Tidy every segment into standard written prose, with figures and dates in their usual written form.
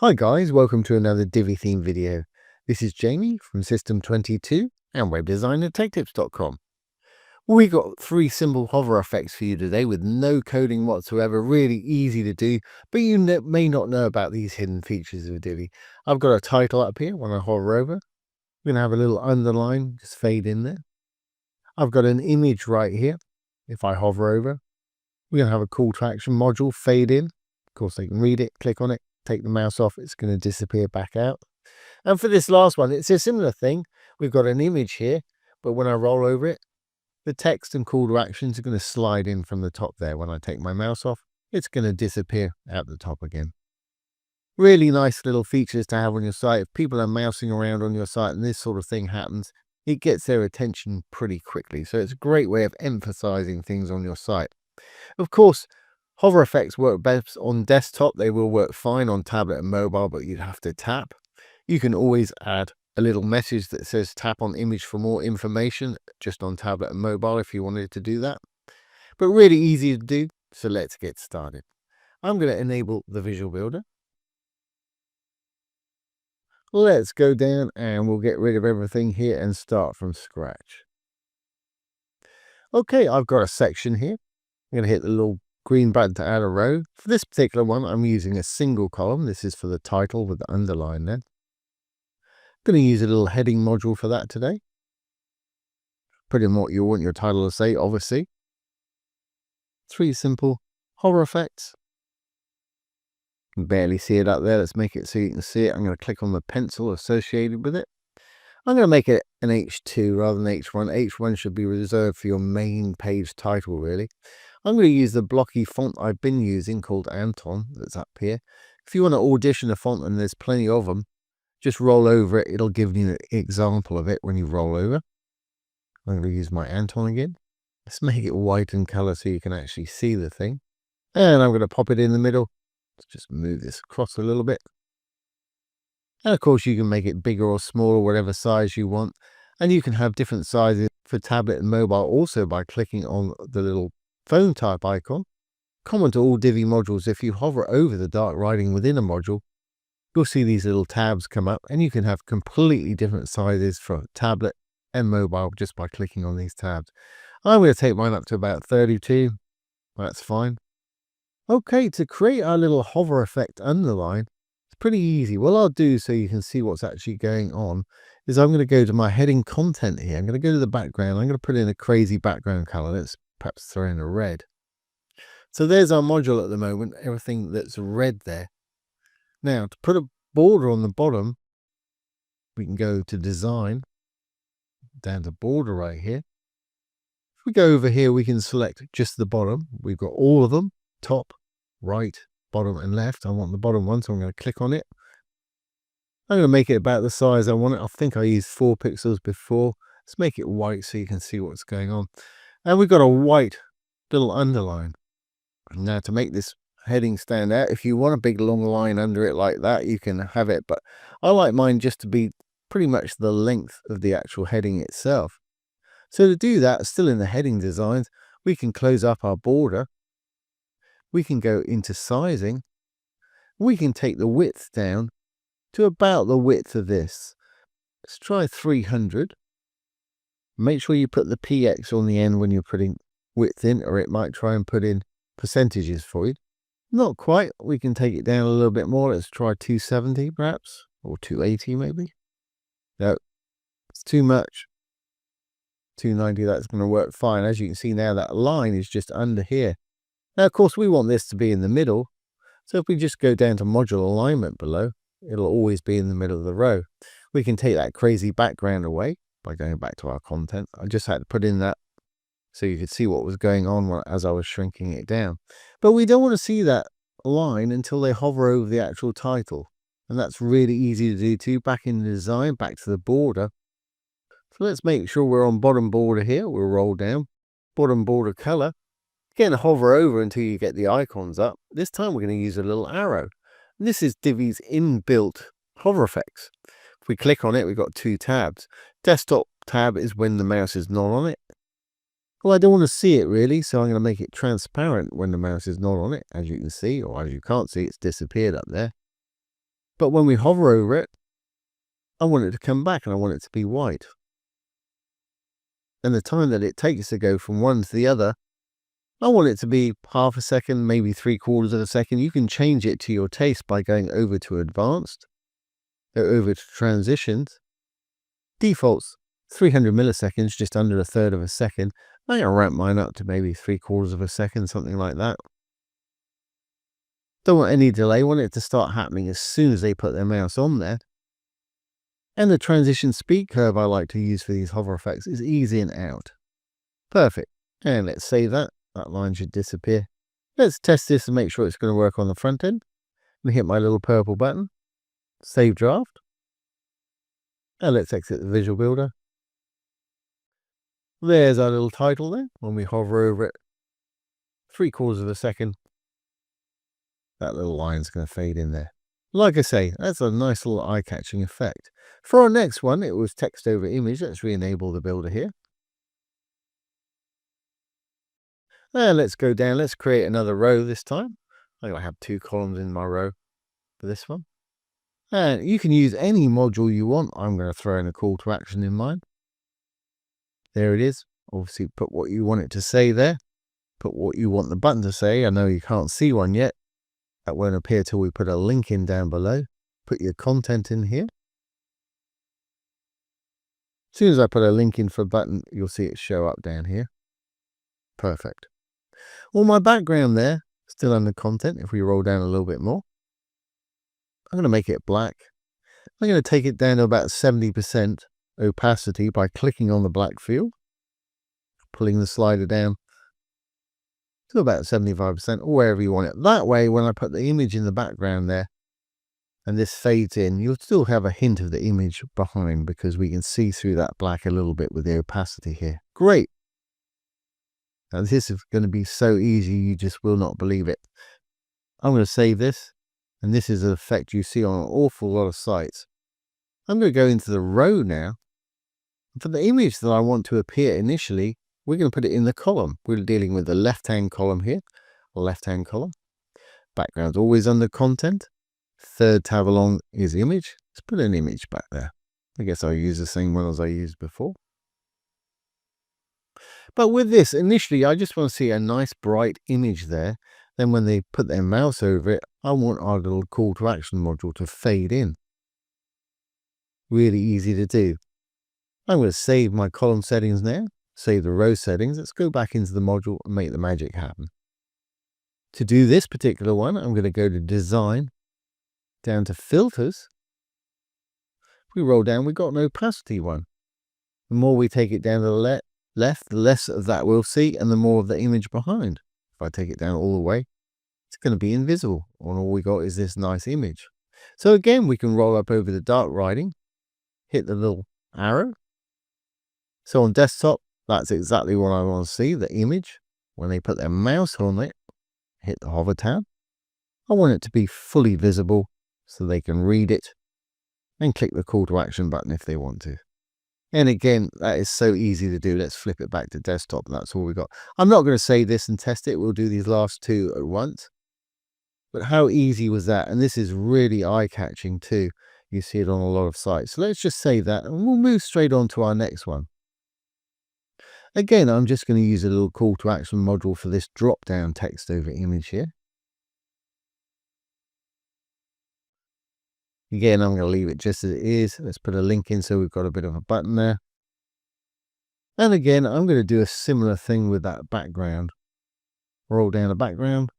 Hi guys, welcome to another Divi theme video. This is Jamie from System22 and webdesignandtechtips.com. We got 3 simple hover effects for you today with no coding whatsoever, really easy to do, but you may not know about these hidden features of Divi. I've got a title up here when I hover over. We're going to have a little underline, just fade in there. I've got an image right here. If I hover over, we're going to have a call to action module, fade in. Of course, they can read it, click on it. Take the mouse off, it's going to disappear back out. And for this last one, it's a similar thing. We've got an image here, but when I roll over it, the text and call to actions are going to slide in from the top there. When I take my mouse off, it's going to disappear out the top again. Really nice little features to have on your site. If people are mousing around on your site and this sort of thing happens, it gets their attention pretty quickly. So it's a great way of emphasizing things on your site. Of course, hover effects work best on desktop. They will work fine on tablet and mobile, but you'd have to tap. You can always add a little message that says tap on image for more information just on tablet and mobile if you wanted to do that. But really easy to do, so let's get started. I'm going to enable the Visual Builder. Let's go down and we'll get rid of everything here and start from scratch. Okay, I've got a section here. I'm going to hit the little green button to add a row. For this particular one, I'm using a single column. This is for the title with the underline there. I'm going to use a little heading module for that today. Put in what you want your title to say, obviously. 3 simple hover effects. You can barely see it up there. Let's make it so you can see it. I'm going to click on the pencil associated with it. I'm going to make it an H2 rather than H1. H1 should be reserved for your main page title, really. I'm going to use the blocky font I've been using called Anton that's up here. If you want to audition a font, and there's plenty of them, just roll over it. It'll give you an example of it when you roll over. I'm going to use my Anton again. Let's make it white in color so you can actually see the thing. And I'm going to pop it in the middle. Let's just move this across a little bit. And of course, you can make it bigger or smaller, whatever size you want. And you can have different sizes for tablet and mobile also by clicking on the little phone type icon. Common to all Divi modules, if you hover over the dark writing within a module, you'll see these little tabs come up, and you can have completely different sizes for tablet and mobile just by clicking on these tabs. I'm going to take mine up to about 32. That's fine. Okay, to create our little hover effect underline, it's pretty easy. What I'll do so you can see what's actually going on is I'm going to go to my heading content here. I'm going to go to the background. I'm going to put in a crazy background color. Let's perhaps throw in a red. So there's our module at the moment, everything that's red there. Now, to put a border on the bottom, we can go to design, down to border right here. If we go over here, we can select just the bottom. We've got all of them, top, right, bottom and left. I want the bottom one, so I'm going to click on it. I'm going to make it about the size I want it. I think I used 4 pixels before. Let's make it white so you can see what's going on. And we've got a white little underline. Now, to make this heading stand out, if you want a big long line under it like that, you can have it, but I like mine just to be pretty much the length of the actual heading itself. So to do that, still in the heading designs, we can close up our border. We can go into sizing. We can take the width down to about the width of this. Let's try 300. Make sure you put the px on the end when you're putting width in, or it might try and put in percentages for you. Not quite. We can take it down a little bit more. Let's try 270 perhaps, or 280 maybe. No, it's too much. 290, that's going to work fine. As you can see now, that line is just under here. Now, of course, we want this to be in the middle. So if we just go down to module alignment below, it'll always be in the middle of the row. We can take that crazy background away by going back to our content. I just had to put in that so you could see what was going on as I was shrinking it down. But we don't want to see that line until they hover over the actual title. And that's really easy to do too. Back in the design, back to the border. So let's make sure we're on bottom border here. We'll roll down. Bottom border color. Again, hover over until you get the icons up. This time we're going to use a little arrow. And this is Divi's inbuilt hover effects. If we click on it, we've got 2 tabs. Desktop tab is when the mouse is not on it. Well, I don't want to see it really, so I'm going to make it transparent when the mouse is not on it. As you can see, or as you can't see, it's disappeared up there. But when we hover over it, I want it to come back and I want it to be white. And the time that it takes to go from one to the other, I want it to be half a second, maybe 3/4 of a second. You can change it to your taste by going over to advanced, go over to transitions. Defaults 300 milliseconds, just under a third of a second. I'm going to ramp mine up to maybe 3/4 of a second, something like that. Don't want any delay. I want it to start happening as soon as they put their mouse on there. And the transition speed curve I like to use for these hover effects is easy and out. Perfect. And let's save that. That line should disappear. Let's test this and make sure it's going to work on the front end. I'm going to hit my little purple button. Save draft. And let's exit the Visual Builder. There's our little title there. When we hover over it, 3/4 of a second, that little line's going to fade in there. Like I say, that's a nice little eye-catching effect. For our next one, it was text over image. Let's re-enable the builder here. And let's go down. Let's create another row this time. I have 2 columns in my row for this one. And you can use any module you want. I'm going to throw in a call to action in mine. There it is. Obviously, put what you want it to say there. Put what you want the button to say. I know you can't see one yet. That won't appear till we put a link in down below. Put your content in here. As soon as I put a link in for a button, you'll see it show up down here. Perfect. Well, my background there, still under content. If we roll down a little bit more, I'm going to make it black. I'm going to take it down to about 70% opacity by clicking on the black field, pulling the slider down to about 75% or wherever you want it. That way, when I put the image in the background there and this fades in, you'll still have a hint of the image behind because we can see through that black a little bit with the opacity here. Great. Now, this is going to be so easy, you just will not believe it. I'm going to save this, and this is an effect you see on an awful lot of sites. I'm going to go into the row now. For the image that I want to appear initially, we're going to put it in the column. We're dealing with the left-hand column here, left-hand column. Background's always under content. Third tab along is image. Let's put an image back there. I guess I'll use the same one as I used before. But with this, initially, I just want to see a nice bright image there. Then when they put their mouse over it, I want our little call to action module to fade in. Really easy to do. I'm going to save my column settings now. Save the row settings. Let's go back into the module and make the magic happen. To do this particular one, I'm going to go to Design, down to Filters. If we roll down, we've got an opacity one. The more we take it down to the left, the less of that we'll see, and the more of the image behind. If I take it down all the way, it's going to be invisible, and all we got is this nice image. So again, we can roll up over the dark writing, hit the little arrow. So on desktop, that's exactly what I want to see, the image. When they put their mouse on it, hit the hover tab. I want it to be fully visible so they can read it and click the call to action button if they want to. And again, that is so easy to do. Let's flip it back to desktop. And that's all we got. I'm not going to save this and test it. We'll do these last two at once. But how easy was that? And this is really eye-catching too. You see it on a lot of sites. So let's just save that and we'll move straight on to our next one. Again, I'm just going to use a little call to action module for this drop-down text over image here. Again, I'm going to leave it just as it is. Let's put a link in so we've got a bit of a button there. And again, I'm going to do a similar thing with that background. Roll down the background.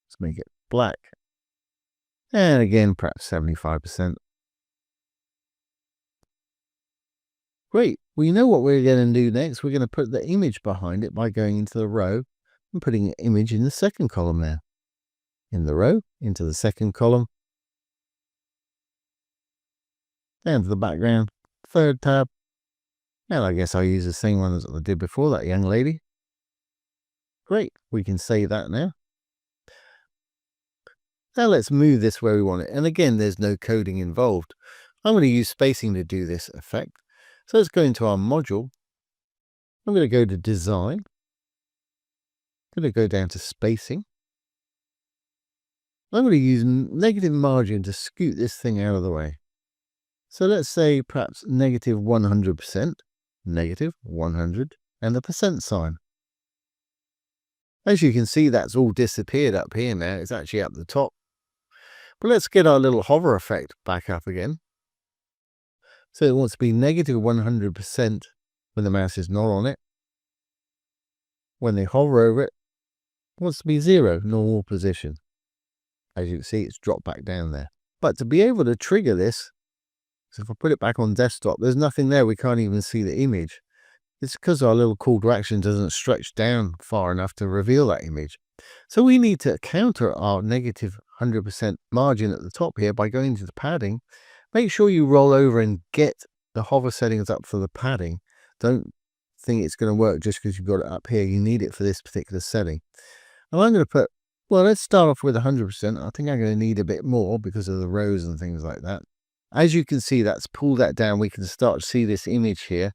Let's make it black. And again, perhaps 75%. Great. Well, you know what we're going to do next? We're going to put the image behind it by going into the row and putting an image in the second column there. In the row, into the second column. Down to the background, third tab. And I guess I'll use the same one as I did before, that young lady. Great. We can save that now. Now let's move this where we want it. And again, there's no coding involved. I'm going to use spacing to do this effect. So let's go into our module. I'm going to go to Design. I'm going to go down to Spacing. I'm going to use negative margin to scoot this thing out of the way. So let's say perhaps negative 100%, negative 100, and the percent sign. As you can see, that's all disappeared up here now. It's actually up the top. But let's get our little hover effect back up again. So it wants to be negative 100% when the mouse is not on it. When they hover over it, it wants to be 0, normal position. As you can see, it's dropped back down there. But to be able to trigger this, so if I put it back on desktop, there's nothing there. We can't even see the image. It's because our little call to action doesn't stretch down far enough to reveal that image. So we need to counter our negative 100% margin at the top here by going to the padding. Make sure you roll over and get the hover settings up for the padding. Don't think it's going to work just because you've got it up here. You need it for this particular setting. And I'm going to put, well, let's start off with 100%. I think I'm going to need a bit more because of the rows and things like that. As you can see, that's pulled that down. We can start to see this image here.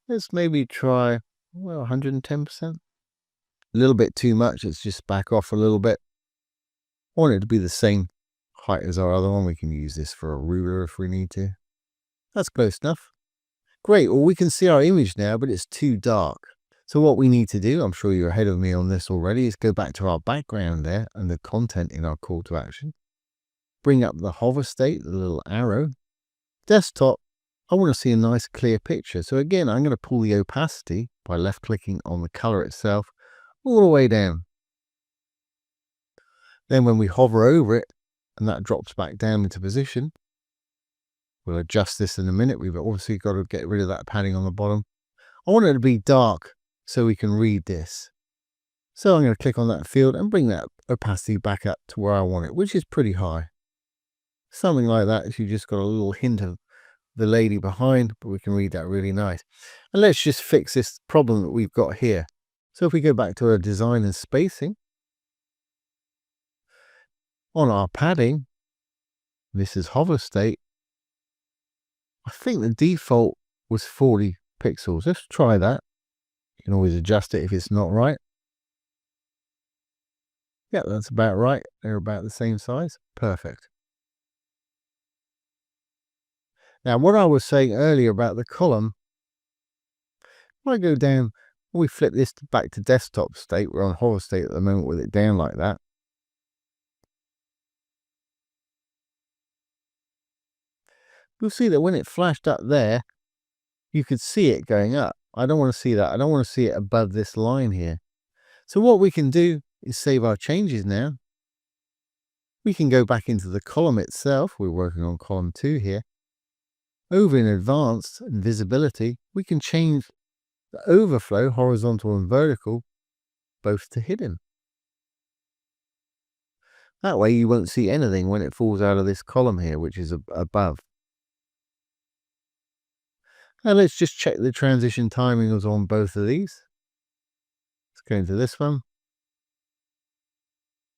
Let's maybe try, well, 110%. A little bit too much. Let's just back off a little bit. I want it to be the same height as our other one. We can use this for a ruler if we need to. That's close enough. Great. Well, we can see our image now, but it's too dark. So what we need to do, I'm sure you're ahead of me on this already, is go back to our background there and the content in our call to action. Bring up the hover state, the little arrow. Desktop, I want to see a nice clear picture. So again, I'm going to pull the opacity by left clicking on the color itself all the way down. Then when we hover over it and that drops back down into position, we'll adjust this in a minute. We've obviously got to get rid of that padding on the bottom. I want it to be dark so we can read this. So I'm going to click on that field and bring that opacity back up to where I want it, which is pretty high. Something like that, if you just got a little hint of the lady behind, but we can read that really nice. And let's just fix this problem that we've got here. So if we go back to our design and spacing, on our padding, this is hover state. I think the default was 40 pixels. Let's try that. You can always adjust it if it's not right. Yeah, that's about right. They're about the same size. Perfect. Now, what I was saying earlier about the column, when I go down, when we flip this back to desktop state, we're on hover state at the moment with it down like that. You'll see that when it flashed up there, you could see it going up. I don't want to see that. I don't want to see it above this line here. So what we can do is save our changes now. We can go back into the column itself. We're working on column 2 here. Over in advanced and visibility, we can change the overflow, horizontal and vertical, both to hidden. That way you won't see anything when it falls out of this column here, which is above. Now let's just check the transition timings on both of these. Let's go into this one.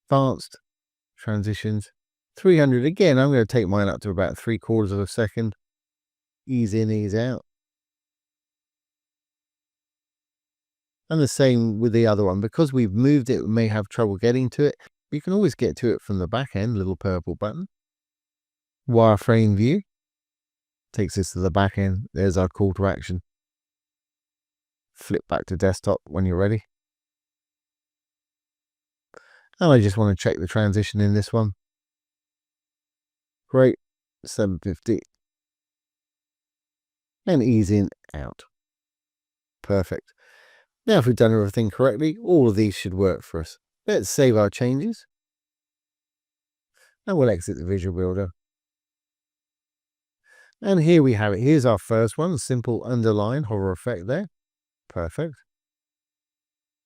Advanced transitions, 300. Again, I'm going to take mine up to about 3/4 of a second. Ease in, ease out. And the same with the other one. Because we've moved it, we may have trouble getting to it. You can always get to it from the back end, little purple button. Wireframe view takes us to the back end. There's our call to action. Flip back to desktop when you're ready. And I just want to check the transition in this one. Great, 750. And ease in, out. Perfect. Now if we've done everything correctly, all of these should work for us. Let's save our changes. And we'll exit the Visual Builder. And here we have it. Here's our first one, simple underline hover effect there. Perfect.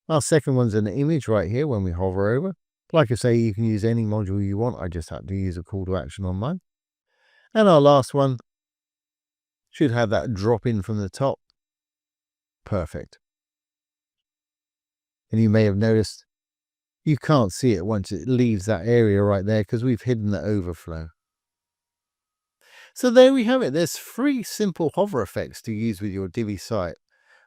Our second one's an image right here when we hover over. Like I say, you can use any module you want. I just had to use a call to action on mine. And our last one should have that drop in from the top. Perfect. And you may have noticed you can't see it once it leaves that area right there because we've hidden the overflow. So there we have it. There's 3 simple hover effects to use with your Divi site.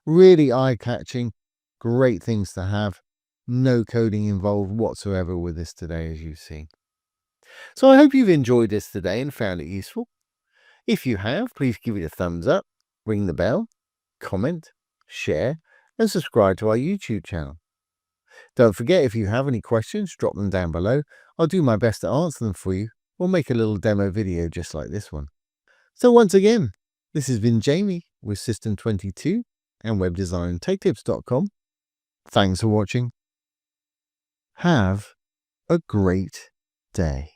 Really eye-catching, great things to have. No coding involved whatsoever with this today, as you've seen. So I hope you've enjoyed this today and found it useful. If you have, please give it a thumbs up, ring the bell, comment, share, and subscribe to our YouTube channel. Don't forget, if you have any questions, drop them down below. I'll do my best to answer them for you, or make a little demo video just like this one. So once again, this has been Jamie with System22 and webdesigntaketips.com. Thanks for watching. Have a great day.